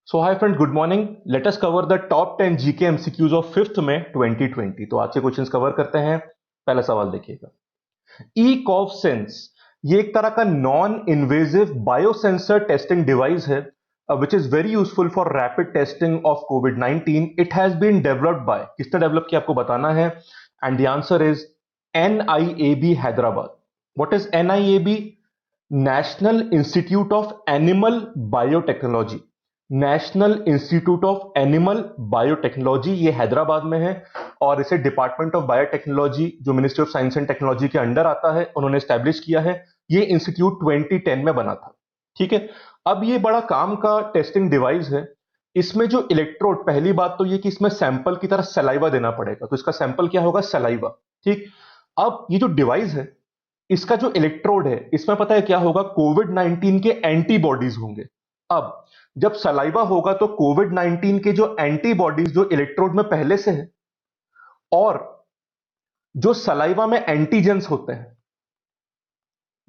So hi friends, good morning. Let us cover the top 10 GK MCQs of 5th May 2020. तो आज के questions cover करते हैं। पहला सवाल देखिएगा। ई कॉफ सेंस ये एक तरह का non invasive biosensor testing device है which is very useful for rapid testing of covid 19। It has been developed by, किसने डेवलप किया आपको बताना है, and the answer is NIAB Hyderabad. What is NIAB? National institute of animal biotechnology. National institute of animal biotechnology ये हैदराबाद में है और इसे डिपार्टमेंट ऑफ बायोटेक्नोलॉजी जो ministry of science and technology के अंडर आता है उन्होंने एस्टैब्लिश किया है। ये इंस्टीट्यूट 2010 में बना था। ठीक है, अब ये बड़ा काम का टेस्टिंग डिवाइस है। इसमें जो इलेक्ट्रोड, पहली बात तो ये कि इसमें सैंपल की तरह सलाइवा देना पड़ेगा, तो इसका सैंपल क्या होगा? सलाइवा। ठीक, अब ये जो डिवाइस है इसका जो इलेक्ट्रोड है इसमें पता है क्या होगा? कोविड 19 के एंटीबॉडीज होंगे। अब जब सलाइवा होगा तो कोविड 19 के जो एंटीबॉडीज जो इलेक्ट्रोड में पहले से है और जो सलाइवा में एंटीजेंस होते हैं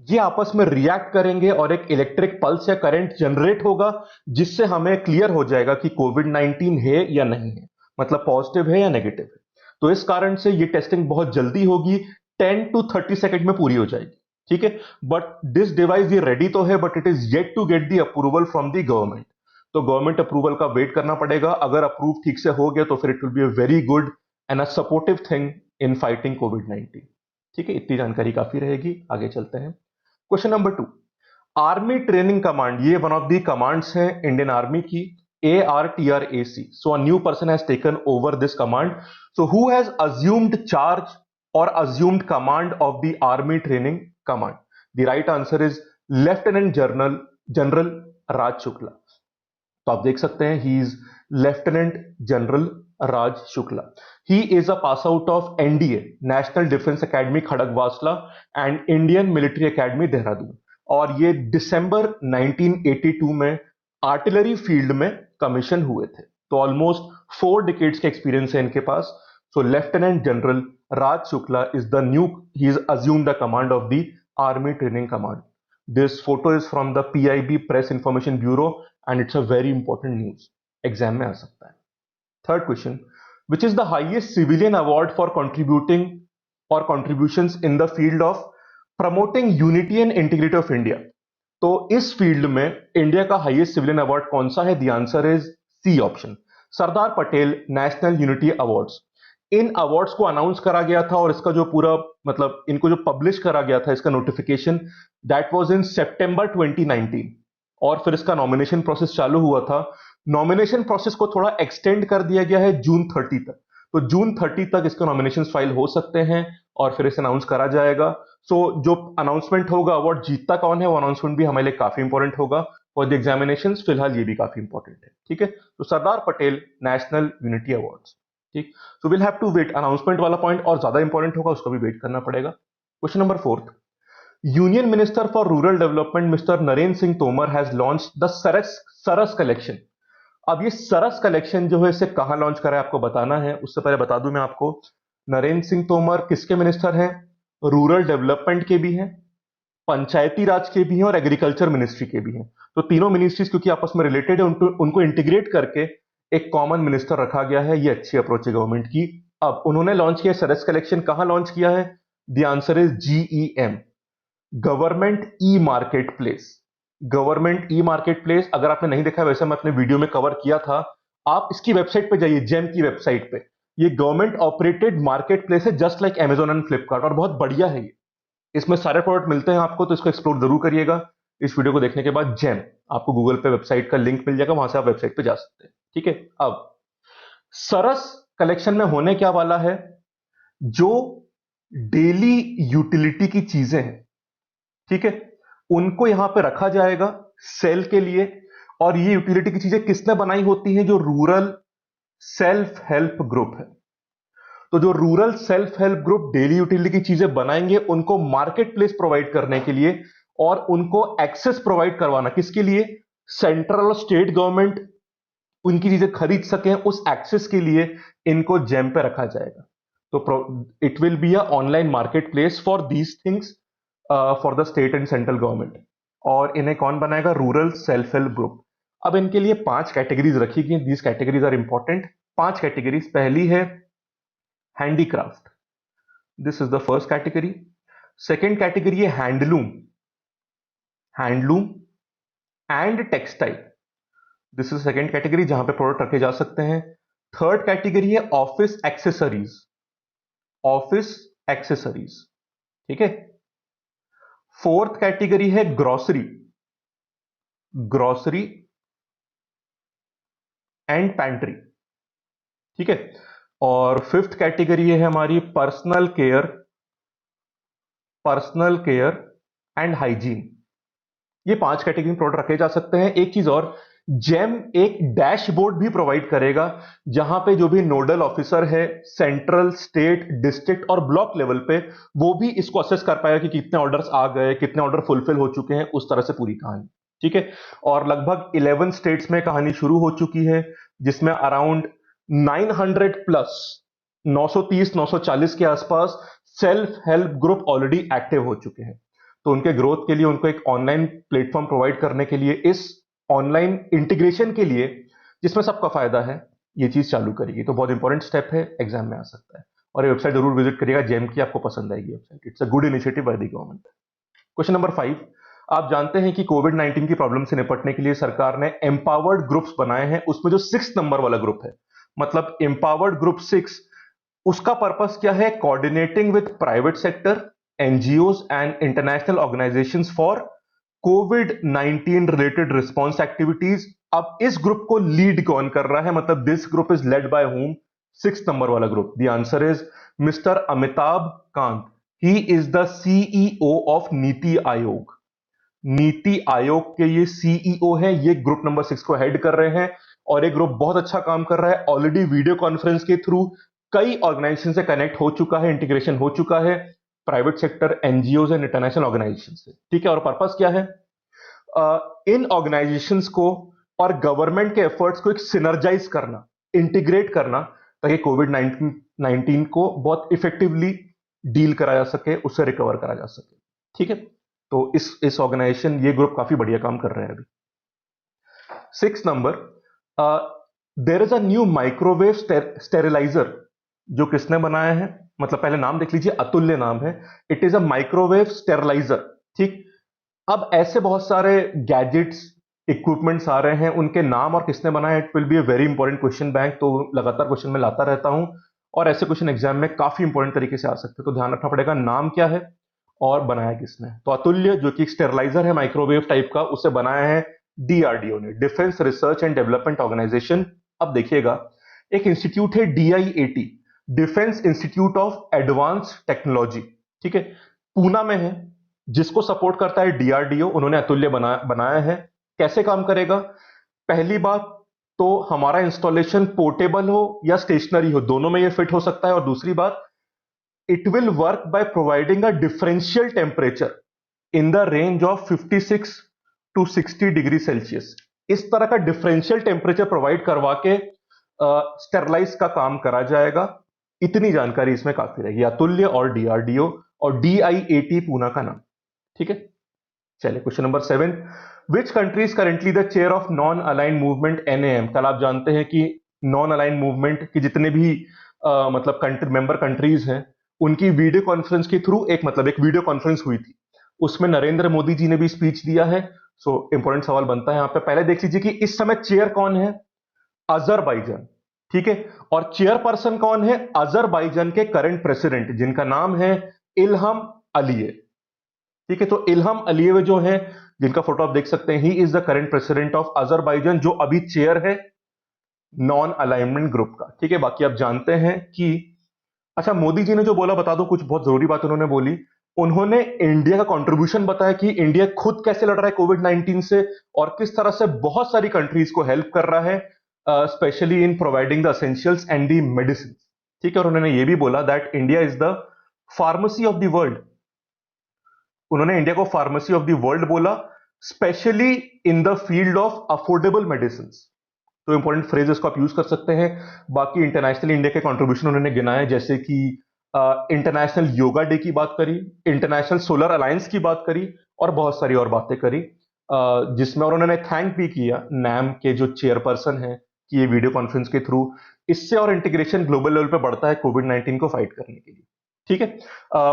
ये आपस में रिएक्ट करेंगे और एक इलेक्ट्रिक पल्स या करंट जनरेट होगा जिससे हमें क्लियर हो जाएगा कि कोविड 19 है या नहीं है, मतलब पॉजिटिव है या नेगेटिव है। तो इस कारण से ये टेस्टिंग बहुत जल्दी होगी, 10 to 30 सेकंड में पूरी हो जाएगी। ठीक है, बट दिस डिवाइस ये रेडी तो है but it is yet to get the approval from the government. तो गवर्नमेंट अप्रूवल का वेट करना पड़ेगा। अगर अप्रूव ठीक से हो गया तो फिर it will be a very good and a supportive thing in fighting Covid 19। ठीक है, इतनी जानकारी काफी रहेगी, आगे चलते हैं। Question number 2, army training command, ये वन ऑफ द कमांड्स है इंडियन आर्मी की, ARTRAC। So a new person has taken over this command. So who has assumed charge और assumed command of the army training command? The right answer is lieutenant general general Raj Shukla. तो आप देख सकते हैं he is lieutenant general Raj Shukla. He is a pass out of NDA, national defence academy Khadakwasla and Indian military academy Dehradun, और ये दिसंबर 1982 में artillery field में commission हुए थे। तो ऑलमोस्ट 4 डिकेड्स का एक्सपीरियंस है इनके पास। So lieutenant general Raj Shukla is the new, he is assume the command of the army training command. This photo is from the PIB press information bureau and it's a very important news, exam में आ सकता है। Third question, which is the highest civilian award for contributing or contributions in the field of promoting unity and integrity of India? तो इस field में India का highest civilian award कौन सा है? The answer is C option, Sardar Patel National Unity Awards. इन awards को announce करा गया था और इसका जो पूरा मतलब इनको जो पब्लिश करा गया था इसका नोटिफिकेशन, दैट वाज इन सितंबर 2019 और फिर इसका नॉमिनेशन प्रोसेस चालू हुआ था। नॉमिनेशन प्रोसेस को थोड़ा एक्सटेंड कर दिया गया है जून 30 तक, तो जून 30 तक इसके नॉमिनेशन फाइल हो सकते हैं और फिर इसे अनाउंस करा जाएगा। सो जो अनाउंसमेंट होगा, अवार्ड जीतता कौन है, वो अनाउंसमेंट भी हमारे लिए काफी इंपॉर्टेंट होगा फॉर द एग्जामिनेशन। फिलहाल ये भी काफी इंपॉर्टेंट है। ठीक है, तो Sardar Patel National Unity Awards. ठीक, so will have to wait. Announcement वाला पॉइंट और ज्यादा इंपॉर्टेंट होगा, उसका भी वेट करना पड़ेगा। Question number 4, union minister for rural development mister Narendra Singh Tomar has launch the Saras collection. अब ये सरस कलेक्शन जो है इसे कहां लॉन्च करा है आपको बताना है। उससे पहले बता दूं मैं आपको, नरेंद्र सिंह तोमर किसके मिनिस्टर हैं? रूरल डेवलपमेंट के भी हैं, पंचायती राज के भी हैं और एग्रीकल्चर मिनिस्ट्री के भी हैं। तो तीनों मिनिस्ट्रीज क्योंकि आपस में रिलेटेड है उनको इंटीग्रेट करके एक कॉमन मिनिस्टर रखा गया है। ये अच्छी अप्रोच है गवर्नमेंट की। अब उन्होंने लॉन्च किया सरस कलेक्शन, कहां लॉन्च किया है? The answer is GEM, government e market place. Government e market place अगर आपने नहीं देखा, वैसे मैं अपने वीडियो में कवर किया था, आप इसकी वेबसाइट पे जाइए, जेम की वेबसाइट पे। ये गवर्नमेंट ऑपरेटेड मार्केट प्लेस है, just like Amazon and Flipkart, और बहुत बढ़िया है ये। इसमें सारे प्रोडक्ट मिलते हैं आपको, तो इसको एक्सप्लोर जरूर करिएगा। इस वीडियो को देखने के बाद जेम, आपको गूगल पे वेबसाइट का लिंक मिल जाएगा, वहां से आप वेबसाइट पे जा सकते हैं। ठीक है, अब सरस कलेक्शन में होने क्या वाला है, जो डेली यूटिलिटी की चीजें हैं, ठीक है, उनको यहां पे रखा जाएगा सेल के लिए। और ये यूटिलिटी की चीजें किसने बनाई होती हैं? जो रूरल सेल्फ हेल्प ग्रुप है। तो जो rural self help group daily utility की चीजें बनाएंगे उनको मार्केट प्लेस प्रोवाइड करने के लिए और उनको एक्सेस प्रोवाइड करवाना किसके लिए? सेंट्रल और स्टेट गवर्नमेंट उनकी चीजें खरीद सकें, उस एक्सेस के लिए इनको जेम पे रखा जाएगा। तो it will be a online market place for these things for the state and central government. और इन्हें कौन बनाएगा? Rural self help group. अब इनके लिए 5 कैटेगरीज रखी गई, these categories are important. 5 categories, पहली है handicraft, this is the first category. Second category है handloom, handloom and textile, this is second category जहां पे प्रोडक्ट रखे जा सकते हैं। थर्ड कैटेगरी है ऑफिस एक्सेसरीज, ऑफिस एक्सेसरीज, ठीक है। फोर्थ कैटेगरी है ग्रोसरी, ग्रोसरी एंड पैंट्री, ठीक है। और फिफ्थ कैटेगरी है हमारी personal care, personal care and hygiene. ये 5 कैटेगरी में प्रोडक्ट रखे जा सकते हैं। एक चीज और, जेम एक डैशबोर्ड भी प्रोवाइड करेगा जहां पे जो भी नोडल ऑफिसर है सेंट्रल, स्टेट, डिस्ट्रिक्ट और ब्लॉक लेवल पे, वो भी इसको असेस कर पाएगा कि कितने ऑर्डर्स आ गए, कितने ऑर्डर फुलफिल हो चुके हैं, उस तरह से पूरी कहानी, ठीक है। और लगभग 11 स्टेट्स में कहानी शुरू हो चुकी है, जिसमें अराउंड 900 प्लस, 930 940 के आसपास self help group already active हो चुके हैं। तो उनके ग्रोथ के लिए उनको एक ऑनलाइन प्लेटफॉर्म प्रोवाइड करने के लिए, इस ऑनलाइन इंटीग्रेशन के लिए जिसमें सबका फायदा है, ये चीज चालू करेगी। तो बहुत इंपॉर्टेंट स्टेप है, एग्जाम में आ सकता है। और ये वेबसाइट जरूर विजिट करिएगा, जेम की, आपको पसंद आएगी website, it's a good initiative by the government. Question number 5, आप जानते हैं कि कोविड 19 की प्रॉब्लम से निपटने के लिए सरकार ने एम्पावर्ड ग्रुप्स बनाए हैं। उसमें जो 6 नंबर वाला ग्रुप है, मतलब एम्पावर्ड ग्रुप 6, उसका पर्पस क्या है? Coordinating with private sector, NGOs and international organisations for Covid 19 related response activities. अब इस ग्रुप को लीड कौन कर रहा है, मतलब this group is led by whom? 6 number वाला ग्रुप। The answer is mister Amitabh Kant, he is the CEO of NITI Aayog. NITI Aayog के ये सीईओ हैं, ये ग्रुप नंबर 6 को हेड कर रहे हैं। और ये ग्रुप बहुत अच्छा काम कर रहा है, ऑलरेडी वीडियो कॉन्फ्रेंस के थ्रू कई ऑर्गेनाइजेशन से कनेक्ट हो चुका है, इंटीग्रेशन हो चुका है, private sector, NGO and international organisation से, ठीक है। और पर्पस क्या है? इन ऑर्गेनाइजेशंस को और गवर्नमेंट के एफर्ट्स को एक सिनर्जाइज करना, इंटीग्रेट करना, ताकि कोविड 19 को बहुत इफेक्टिवली डील करा जा सके, उससे रिकवर करा जा सके, ठीक है। तो इस ऑर्गेनाइजेशन, ये ग्रुप काफी बढ़िया काम कर रहे हैं अभी। 6 number, there is a new microwave steriliser, जो किसने बनाया है? मतलब पहले नाम देख लीजिए, अतुल्य नाम है। It is a microwave steriliser, ठीक। अब ऐसे बहुत सारे गैजेट्स, इक्विपमेंट्स आ रहे हैं, उनके नाम और किसने बनाया, it will be a very important question bank. तो लगातार क्वेश्चन में लाता रहता हूं, और ऐसे क्वेश्चन एग्जाम में काफी इंपॉर्टेंट तरीके से आ सकते हैं, तो ध्यान रखना पड़ेगा नाम क्या है और बनाया किसने। तो अतुल्य, जो कि एक स्टेरिलाइजर है माइक्रोवेव टाइप का, उसे बनाया है डीआरडीओ ने, defence research and development organisation. अब देखिएगा, एक इंस्टीट्यूट है DIAT, defence institute of advance technology, ठीक है, पूना में है, जिसको सपोर्ट करता है डीआरडीओ। उन्होंने अतुल्य बनाया है। कैसे काम करेगा? पहली बात तो हमारा इंस्टॉलेशन पोर्टेबल हो या स्टेशनरी हो, दोनों में ये फिट हो सकता है। और दूसरी बात, it will work by providing a differential temperature in the range of 56 to 60 degree Celsius. इस तरह का डिफरेंशियल टेम्परेचर प्रोवाइड करवा के स्टेरलाइज का काम करा जाएगा। इतनी जानकारी इसमें काफी रहेगी। अतुल्य और डीआरडीओ और डीआईएटी पूना का नाम, ठीक है। चलिए question number 7, which country is currently the chair of non align movement NAM? कल आप जानते हैं कि नॉन अलाइन मूवमेंट के जितने भी मतलब कंट्री, मेंबर कंट्रीज हैं, उनकी वीडियो कॉन्फ्रेंस के थ्रू एक वीडियो कॉन्फ्रेंस हुई थी, उसमें नरेंद्र मोदी जी ने भी स्पीच दिया है। सो इंपॉर्टेंट सवाल बनता है यहाँ पे। पहले देख लीजिए कि इस समय चेयर कौन है? अजरबैजान, ठीक है। और चेयरपर्सन कौन है? अजरबैजान के करंट प्रेसिडेंट, जिनका नाम है इल्हम अलीयेव, ठीक है। तो इल्हम अलीयेव जो है, जिनका फोटो आप देख सकते हैं, he is the current president of Azerbaijan, जो अभी चेयर है नॉन अलाइनमेंट ग्रुप का, ठीक है। बाकी आप जानते हैं कि, अच्छा, मोदी जी ने जो बोला, बता दो, कुछ बहुत जरूरी बात उन्होंने बोली। उन्होंने इंडिया का कंट्रीब्यूशन बताया कि इंडिया खुद कैसे लड़ रहा है कोविड 19 से, और किस तरह से बहुत सारी कंट्रीज को हेल्प कर रहा है, specially in providing the essentials and the medicine, ठीक है। और उन्होंने ये भी बोला that India is the pharmacy of the world. उन्होंने इंडिया को फार्मेसी ऑफ द वर्ल्ड बोला, specially in the field of affordable medicine. तो इंपॉर्टेंट फ्रेजेस को आप यूज कर सकते हैं। बाकी इंटरनेशनली इंडिया के कंट्रीब्यूशन उन्होंने गिनाए, जैसे कि इंटरनेशनल योगा डे की बात करी, इंटरनेशनल सोलर अलायंस की बात करी, और बहुत सारी और बातें करी। जिसमें और उन्होंने थैंक भी किया नैम के जो चेयरपर्सन हैं कि ये वीडियो कॉन्फ्रेंस के थ्रू इससे और इंटीग्रेशन ग्लोबल लेवल पे बढ़ता है कोविड 19 को फाइट करने के लिए। ठीक है।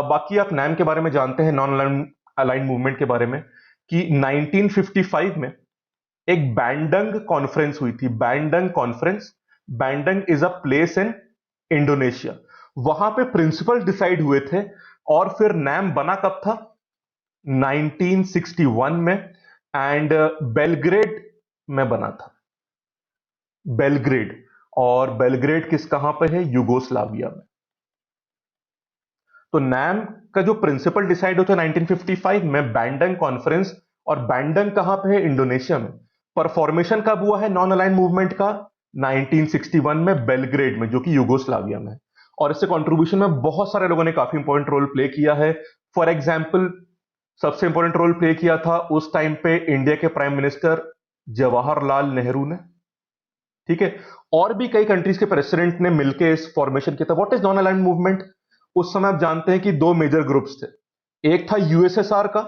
बाकी आप नैम के बारे में जानते हैं, नॉन अलाइंड मूवमेंट के बारे में, कि 1955 में एक बैंडंग कॉन्फ्रेंस हुई थी। Bandung conference, Bandung is a place in Indonesia. वहां पे प्रिंसिपल डिसाइड हुए थे और फिर नैम बना कब था? 1961 में, एंड बेलग्रेड में बना था। बेलग्रेड, और बेलग्रेड कहां पे है? यूगोस्लाविया में। तो नैम का जो प्रिंसिपल डिसाइड होता है 1955 में बैंडंग कॉन्फ्रेंस, और बैंडंग कहां पे है? इंडोनेशिया में। पर फॉर्मेशन कब हुआ है नॉन अलाइंड मूवमेंट का? 1961 में बेलग्रेड में, जो कि यूगोस्लाविया में है। और इससे कंट्रीब्यूशन में बहुत सारे लोगों ने काफी इंपॉर्टेंट रोल प्ले किया है। फॉर एग्जाम्पल, सबसे इंपॉर्टेंट रोल प्ले किया था उस टाइम पे इंडिया के प्राइम मिनिस्टर जवाहरलाल नेहरू ने। ठीक है। और भी कई कंट्रीज के प्रेसिडेंट ने मिलकर इस फॉर्मेशन किया था। What is non aligned movement? उस समय आप जानते हैं कि दो मेजर ग्रुप्स थे। एक था यूएसएसआर का,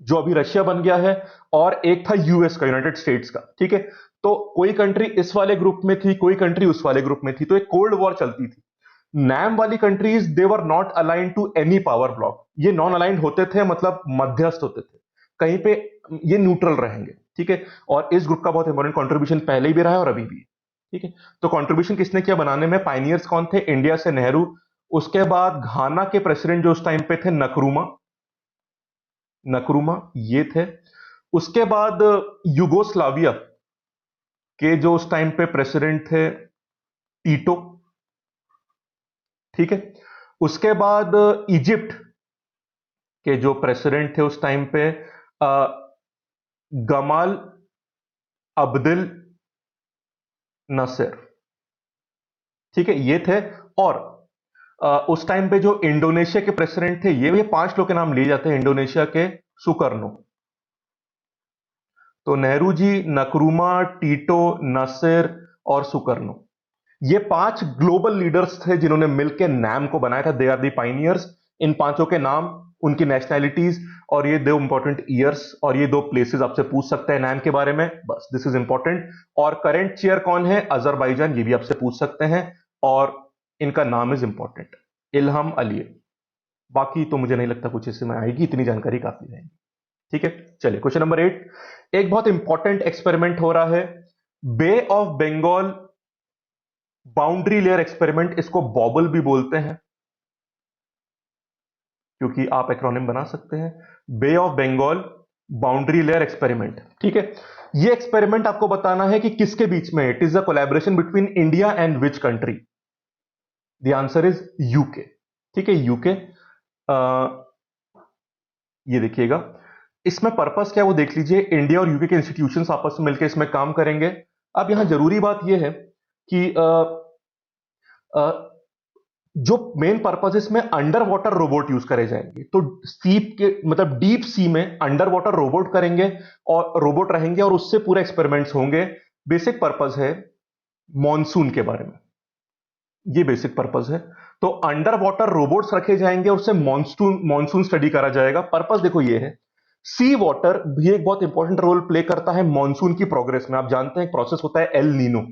जो अभी रशिया बन गया है, और एक था यूएस का, यूनाइटेड स्टेट्स का। ठीक है। तो कोई कंट्री इस वाले ग्रुप में थी, कोई कंट्री उस वाले ग्रुप में थी, तो एक कोल्ड वॉर चलती थी। नैम वाली countries they were not aligned to any power block. ये नॉन अलाइंड होते थे, मतलब मध्यस्थ होते थे, कहीं पे ये न्यूट्रल रहेंगे। ठीक है। और इस ग्रुप का बहुत इंपॉर्टेंट कंट्रीब्यूशन पहले भी रहा है और अभी भी है। ठीक है। तो कंट्रीब्यूशन किसने किया बनाने में? पाइनियर्स कौन थे? इंडिया से नेहरू, उसके बाद घाना के प्रेसिडेंट जो उस टाइम पे थे नक्रूमा, नक्रूमा ये थे। उसके बाद युगोस्लाविया के जो उस टाइम पे प्रेसिडेंट थे टीटो। ठीक है। उसके बाद इजिप्ट के जो प्रेसिडेंट थे उस टाइम पे अ, गमाल अब्देल नसर। ठीक है, ये थे। और उस टाइम पे जो इंडोनेशिया के प्रेसिडेंट थे, ये पांच लोग के नाम लिए जाते हैं इंडोनेशिया के, सुकर्नो। तो नेहरू जी, नक्रूमा, टीटो, नसर और सुकर्नो, ये पांच ग्लोबल लीडर्स थे जिन्होंने मिलकर नैम को बनाया था। They are the Pioneers. इन पांचों के नाम, उनकी नेशनैलिटीज, और ये दो इंपॉर्टेंट ईयर्स और ये दो प्लेसेस आपसे पूछ सकते हैं नैम के बारे में, बस दिस इज इंपॉर्टेंट। और करंट चेयर कौन है? अजरबैजान, ये भी आपसे पूछ सकते हैं, और इनका नाम इज इंपॉर्टेंट, इल्हम अलीव। बाकी तो मुझे नहीं लगता कुछ इसमें आएगी, इतनी जानकारी काफी रहेगी। ठीक है। चलिए क्वेश्चन नंबर 8। एक बहुत इंपॉर्टेंट एक्सपेरिमेंट हो रहा है, Bay of Bengal boundary layer experiment. इसको बॉबल भी बोलते हैं, क्योंकि आप एक्रोनिम बना सकते हैं, Bay of Bengal boundary layer experiment. ठीक है। ये एक्सपेरिमेंट आपको बताना है कि किसके बीच में? It is a collaboration between India and which country? The answer is UK. ठीक है, यूके। ये देखिएगा, इसमें पर्पस क्या है वो देख लीजिए। इंडिया और यूके के इंस्टीट्यूशंस आपस में मिलकर इसमें काम करेंगे। अब यहां जरूरी बात यह है कि जो मेन पर्पस इसमें अंडर वाटर रोबोट यूज करे जाएंगे। तो सीप के मतलब डीप सी में अंडर वाटर रोबोट करेंगे, और रोबोट रहेंगे, और उससे पूरे एक्सपेरिमेंट्स होंगे। बेसिक पर्पस है मॉनसून के बारे में, ये बेसिक पर्पस है। तो अंडर वाटर रोबोट्स रखे जाएंगे, उससे मॉनसून मॉनसून स्टडी करा जाएगा। पर्पस देखो ये है, सी वाटर भी एक बहुत इंपॉर्टेंट रोल प्ले करता है मॉनसून की प्रोग्रेस में। आप जानते हैं एक प्रोसेस होता है एल नीनो।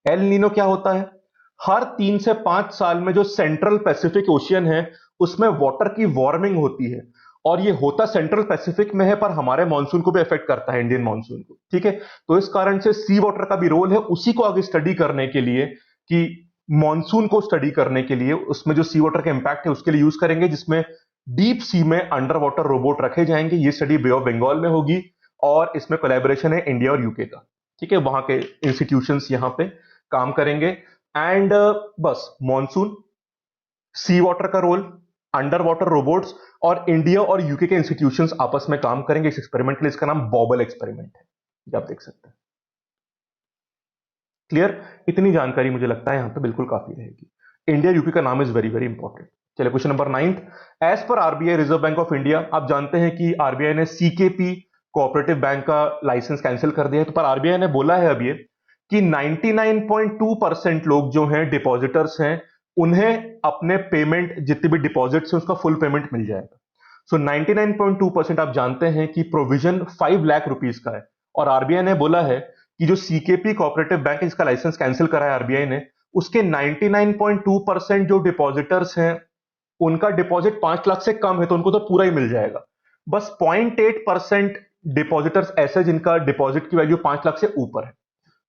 एल नीनो क्या होता है? हर 3 से 5 साल में जो सेंट्रल पैसिफिक ओशियन है, उसमें वाटर की वार्मिंग होती है। और ये होता सेंट्रल पैसिफिक में है, पर हमारे मानसून को भी अफेक्ट करता है, इंडियन मानसून को। ठीक है। तो इस कारण से सी वाटर का भी रोल है, उसी को आगे स्टडी करने के लिए, कि मानसून को स्टडी करने के लिए उसमें जो सी वाटर का इंपैक्ट है उसके लिए यूज करेंगे, जिसमें डीप सी में अंडर वाटर रोबोट रखे जाएंगे। ये स्टडी बे ऑफ बंगाल में होगी, और इसमें कोलैबोरेशन है इंडिया और यूके का। ठीक है। वहां के इंस्टीट्यूशंस यहां पे काम करेंगे। एंड बस मॉनसून, सी वाटर का रोल, अंडर वाटर रोबोट्स, और इंडिया और यूके के इंस्टीट्यूशंस आपस में काम करेंगे इस एक्सपेरिमेंट के लिए। इसका नाम बॉबल एक्सपेरिमेंट है, ये आप देख सकते हैं। क्लियर? इतनी जानकारी मुझे लगता है यहां पे बिल्कुल काफी रहेगी। इंडिया यूके का नाम इज वेरी वेरी इंपॉर्टेंट। चलिए question number 9। As per RBI, Reserve Bank of India, आप जानते हैं कि आरबीआई ने सीकेपी कोऑपरेटिव बैंक का लाइसेंस कैंसिल कर दिया है। तो पर आरबीआई ने बोला है अभी कि 99.2% लोग जो हैं, डिपॉजिटर्स हैं, उन्हें अपने पेमेंट जितने भी डिपॉजिट्स हैं उसका फुल पेमेंट मिल जाएगा। सो 99.2% आप जानते हैं कि प्रोविजन 5 लाख रुपीस का है, और आरबीआई ने बोला है कि जो सीकेपी कोऑपरेटिव बैंक है जिसका लाइसेंस कैंसिल करा है आरबीआई ने, उसके 99.2% जो डिपॉजिटर्स हैं उनका डिपॉजिट 5 लाख से कम है तो उनको तो पूरा ही मिल जाएगा। बस 0.8% डिपॉजिटर्स ऐसे जिनका डिपॉजिट की वैल्यू 5 लाख से ऊपर है,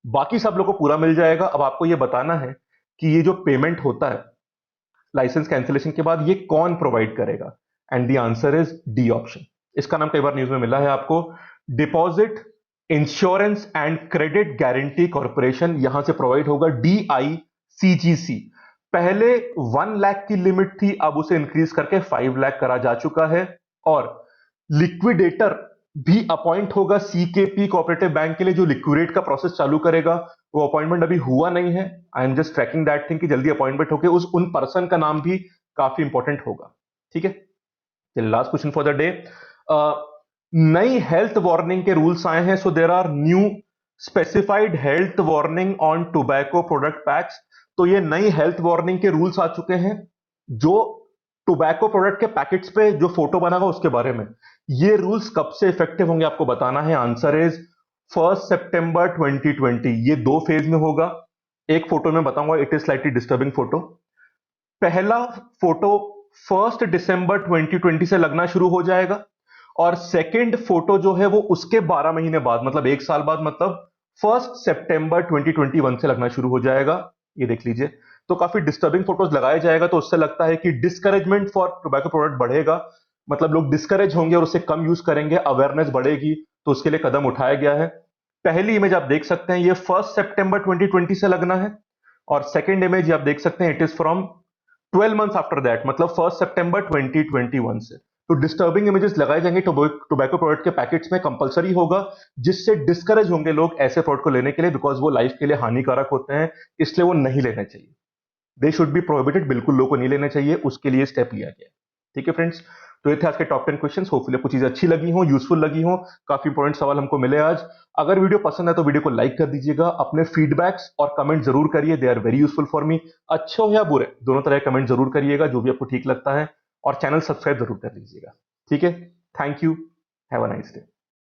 बाकी सब लोगों को पूरा मिल जाएगा। अब आपको यह बताना है कि ये जो पेमेंट होता है लाइसेंस कैंसिलेशन के बाद ये कौन प्रोवाइड करेगा, and the answer is D option. इसका नाम कई बार न्यूज में मिला है आपको, deposit insurance and credit guarantee corporation, यहां से प्रोवाइड होगा DICGC। पहले 1 लाख की लिमिट थी, अब उसे इंक्रीज करके 5 लाख करा जा चुका है, और लिक्विडेटर भी अपॉइंट होगा सीकेपी कोऑपरेटिव बैंक के लिए, जो लिक्विडेट का प्रोसेस चालू करेगा। वो अपॉइंटमेंट अभी हुआ नहीं है, I am just tracking that thing कि जल्दी अपॉइंटमेंट होकर उन पर्सन का नाम भी काफी इंपॉर्टेंट होगा। ठीक है, last question for the day. नई हेल्थ वार्निंग के रूल्स आए हैं, so there are new specified health warning on tobacco product packs. तो ये नई हेल्थ वार्निंग के रूल्स आ चुके हैं जो टोबैको प्रोडक्ट के पैकेट्स पे जो फोटो बना उसके बारे में। ये रूल्स कब से इफेक्टिव होंगे आपको बताना है, आंसर इज 1 सितंबर 2020। ये 2 फेज में होगा, एक फोटो में बताऊंगा, it is slightly disturbing photo. पहला फोटो 1 दिसंबर 2020 से लगना शुरू हो जाएगा, और सेकंड फोटो जो है वो उसके 12 महीने बाद, मतलब 1 साल बाद, मतलब 1 सितंबर 2021 से लगना शुरू हो जाएगा। ये देख लीजिए, तो काफी डिस्टर्बिंग फोटोज लगाया जाएगा, तो उससे लगता है कि डिस्करेजमेंट फॉर टोबैको प्रोडक्ट बढ़ेगा, मतलब लोग डिस्करेज होंगे और उससे कम यूज करेंगे, अवेयरनेस बढ़ेगी, तो उसके लिए कदम उठाया गया है। पहली इमेज आप देख सकते हैं, ये 1 सितंबर 2020 से लगना है, और सेकंड इमेज आप देख सकते हैं, it is from 12 months after that, मतलब 1 सितंबर 2021 से। तो डिस्टर्बिंग इमेजेस लगाए जाएंगे टोबैको प्रोडक्ट के पैकेट्स में, कंपलसरी होगा, जिससे डिस्करेज होंगे लोग ऐसे प्रोडक्ट को लेने के लिए, बिकॉज वो लाइफ के लिए हानिकारक होते हैं, इसलिए वो नहीं लेने चाहिए। दे शुड बी प्रोहिबिटेड, बिल्कुल लोगों को नहीं लेने चाहिए, उसके लिए स्टेप लिया गया। ठीक है फ्रेंड्स, तो ये थे आज के टॉप 10 क्वेश्चंस। होपफुली आपको चीजें अच्छी लगी हो, यूजफुल लगी हो, काफी इंपॉर्टेंट सवाल हमको मिले आज। अगर वीडियो पसंद है तो वीडियो को लाइक कर दीजिएगा, अपने फीडबैक्स और कमेंट जरूर करिए, they are very useful for me. अच्छे हो या बुरे, दोनों तरह के कमेंट जरूर करिएगा, जो भी आपको ठीक लगता है, और चैनल सब्सक्राइब जरूर कर लीजिएगा। ठीक है, thank you, have a nice day.